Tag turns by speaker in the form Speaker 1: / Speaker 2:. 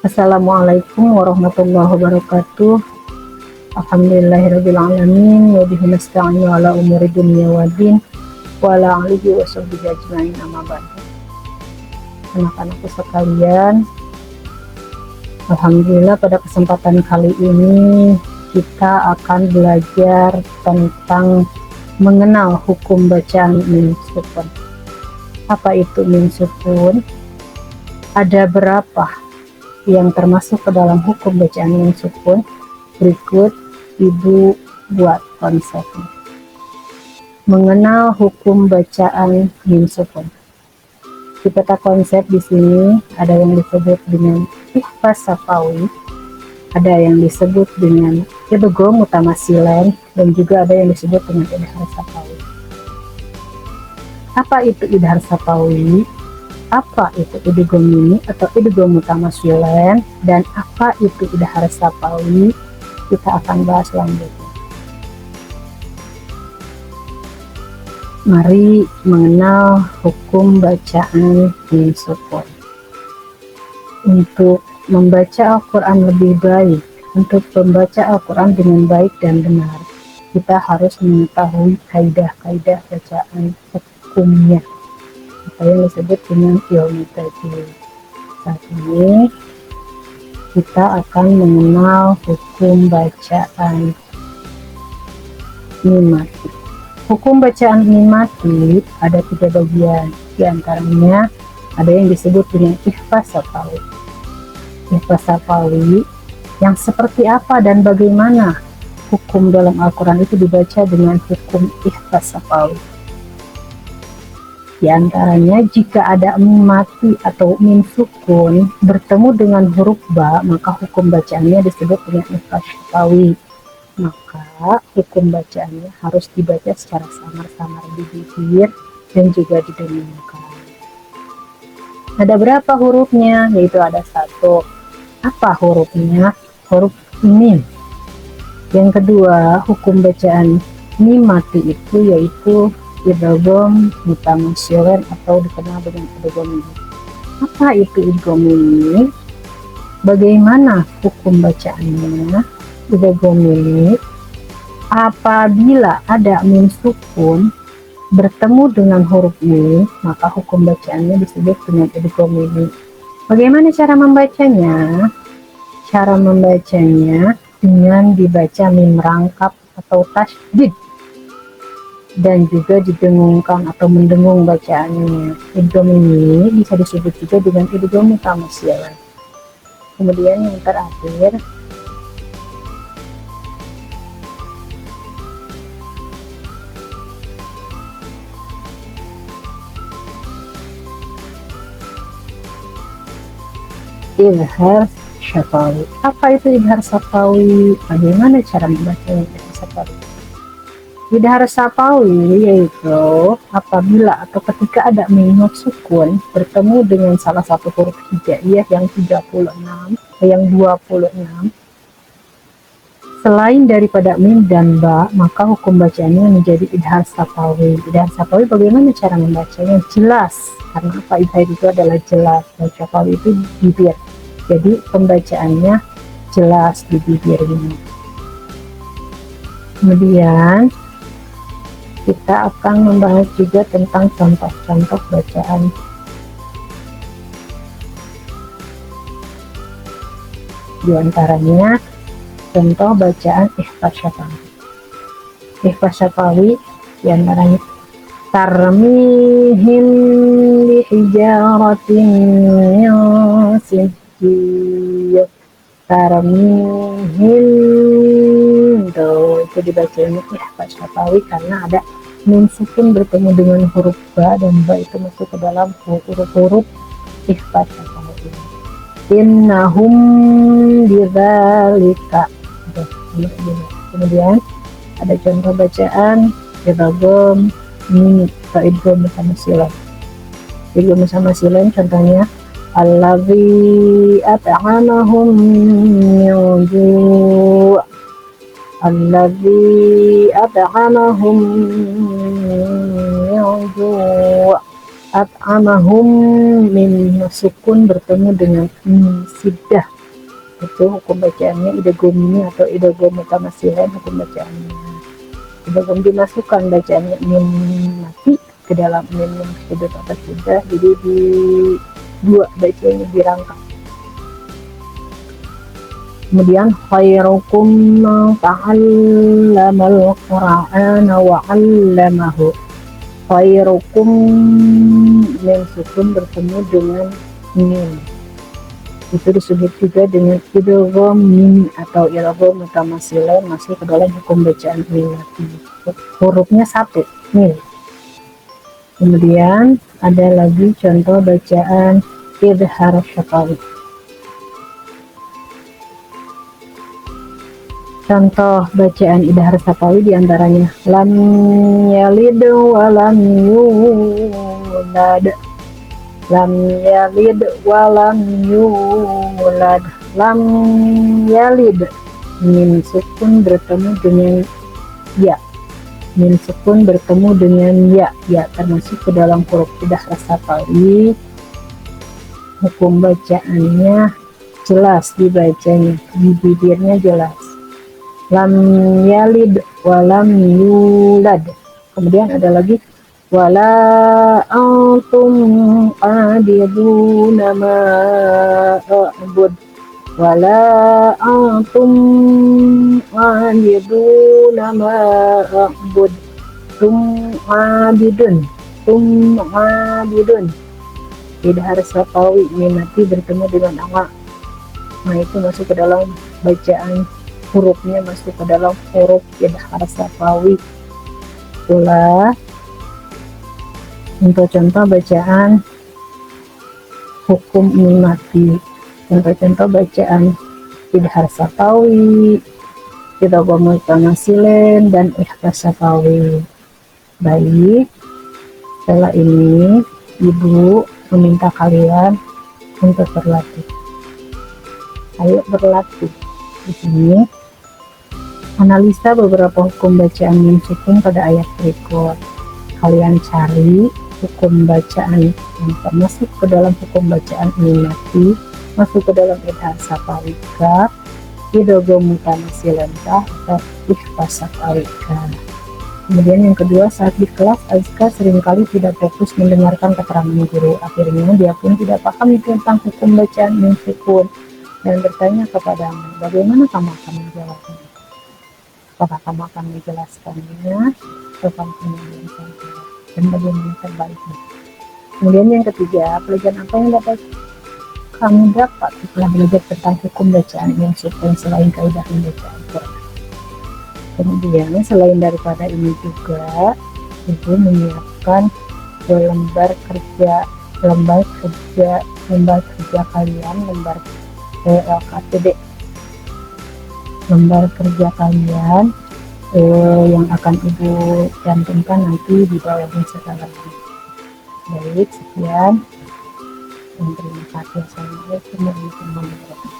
Speaker 1: Assalamualaikum warahmatullahi wabarakatuh. Alhamdulillahirabbil alamin wa bihi nasta'inu ala umuri dunya waddin wa ala alihi wa sahbihi ajmain, amma ba'du. Anak-anakku sekalian, alhamdulillah pada kesempatan kali ini kita akan belajar tentang mengenal hukum bacaan mim sukun. Apa itu mim sukun? Ada berapa yang termasuk ke dalam hukum bacaan mim sukun? Berikut Ibu buat konsepnya. Mengenal hukum bacaan mim sukun. Di peta konsep di sini ada yang disebut dengan ikhfaz syafawi, ada yang disebut dengan idgham mutamasilan, dan juga ada yang disebut dengan idhar syafawi. Apa itu idhar syafawi? Apa itu idgham mimi atau idgham mutamasilan, dan apa itu idhar syafawi? Kita akan bahas selanjutnya. Mari mengenal hukum bacaan mim sukun. Untuk membaca Al-Quran lebih baik, untuk membaca Al-Quran dengan baik dan benar, kita harus mengetahui kaidah-kaidah bacaan hukumnya, apa yang disebut dengan ilmu tajwid. Saat ini kita akan mengenal hukum bacaan mim mati. Hukum bacaan mim mati ada 3 bagian, di antaranya ada yang disebut dengan ikhfaz syafawi. Ikhfaz syafawi yang seperti apa dan bagaimana hukum dalam Al-Quran itu dibaca dengan hukum ikhfaz syafawi. Di antaranya, jika ada mim mati atau mim sukun bertemu dengan huruf ba, maka hukum bacaannya disebut dengan ikhfaz syafawi. Maka hukum bacaannya harus dibaca secara samar-samar di bibir dan juga didengungkan. Ada berapa hurufnya? Yaitu ada 1. Apa hurufnya? Huruf mim. Yang kedua, hukum bacaan mim mati itu yaitu idgham mutamasilan atau dikenal dengan idgham mimi. Apa itu idgham mimi? Bagaimana hukum bacaannya? Idgham mimi apabila ada mim sukun bertemu dengan huruf mim, maka hukum bacaannya disebut dengan idgham mimi. Bagaimana cara membacanya? Cara membacanya dengan dibaca mim rangkap atau tasydid, dan juga didengungkan atau mendengung bacaannya. Idgham ini bisa disebut juga dengan idgham mutamasilan. Kemudian yang terakhir, idhar syafawi. Apa itu idhar syafawi? Bagaimana cara membacanya idhar syafawi? Idhar syafawi yaitu apabila atau ketika ada mim sukun bertemu dengan salah satu huruf hijaiyah yang 36, yang 26 selain daripada mim dan ba, maka hukum bacanya menjadi idhar syafawi. Idhar syafawi bagaimana cara membacanya? Jelas, karena apa? Idhar itu adalah jelas, dan syafawi itu bibir, jadi pembacaannya jelas di bibirnya. Kemudian kita akan membahas juga tentang contoh-contoh bacaan. Di antaranya contoh bacaan ikhfaz syafawi. Ikhfaz syafawi di antaranya tarmihim bihijaratin min sijil. Tarmihim itu dibacanya ikhfaz syafawi karena ada mim sukun bertemu dengan huruf ba, dan ba itu masuk ke dalam huruf-huruf ikhfaz syafawi. Innahum bidzalika. Kemudian ada contoh bacaan idgham mim atau idgham mutamasilan. Idgham mutamasilan contohnya allazi at'amahum min ju'. Allazi at'amahum min ju'. at'amahum min sukun bertemu dengan sidah, itu hukum bacaannya idgham ini atau idgham mutamatsilin. Hukum bacaannya idgham dimasukkan bacaannya min mati ke dalam min yang sudah atau sudah, jadi di dua bacanya dirangkap. Kemudian khairukum man ta'allamal Qur'ana wa 'allamahu. Khairukum mim sukun bertemu dengan mim, itu disebut juga dengan idgham mim atau idgham mutamatsilin, masuk ke dalam hukum bacaan mimati. Hurufnya satu, mim. Kemudian ada lagi contoh bacaan idhar syafawi. Contoh bacaan idhar syafawi diantaranya lam yalid wa lam yulad, lam yalid wa lam yulad. Lam yalid min sukun bertemu dengan ya, min sukun bertemu dengan ya termasuk ke dalam huruf idhar syafawi. Hukum bacaannya jelas dibacanya, di bibirnya jelas. Lam yalid walam yulad. Kemudian ada lagi wala antum abiduna ma a'bud, wala antum abiduna ma a'bud. Tum abidun, tum abidun. Idhar syafawi mimati bertemu dengan awa, nah itu masuk ke dalam bacaan, hurufnya masuk ke dalam huruf idhar syafawi. Itulah untuk contoh bacaan hukum mimati, contoh-contoh bacaan idhar syafawi, idgham mutamatsilin, dan ikhlas syafawi. Baik, setelah ini Ibu meminta kalian untuk berlatih. Ayo berlatih. Di sini analisa beberapa hukum bacaan mim sukun pada ayat berikut. Kalian cari hukum bacaan yang termasuk ke dalam hukum bacaan mimati, masuk ke dalam idhar syafawi kah, idgham mutamatsilin kah, atau ikhlas syafawi kah. Kemudian yang kedua, saat di kelas Azka seringkali tidak fokus mendengarkan keterangan guru. Akhirnya dia pun tidak paham tentang hukum bacaan mim sukun dan bertanya kepadamu, bagaimana kamu akan menjawabnya? Apakah kamu akan menjelaskannya atau kamu kemudian saja, dan bagaimana terbaiknya? Kemudian yang ketiga, pelajaran apa yang dapat kamu dapat setelah belajar tentang hukum bacaan mim sukun selain kaidah bacaan Quran? Kemudian selain daripada ini juga Ibu menyiapkan lembar kerja kalian, lembar LKTD, lembar kerja kalian yang akan Ibu cantumkan nanti di bawahnya setelah ini. Baik, sekian dan terima kasih. Assalamualaikum warahmatullahi wabarakatuh.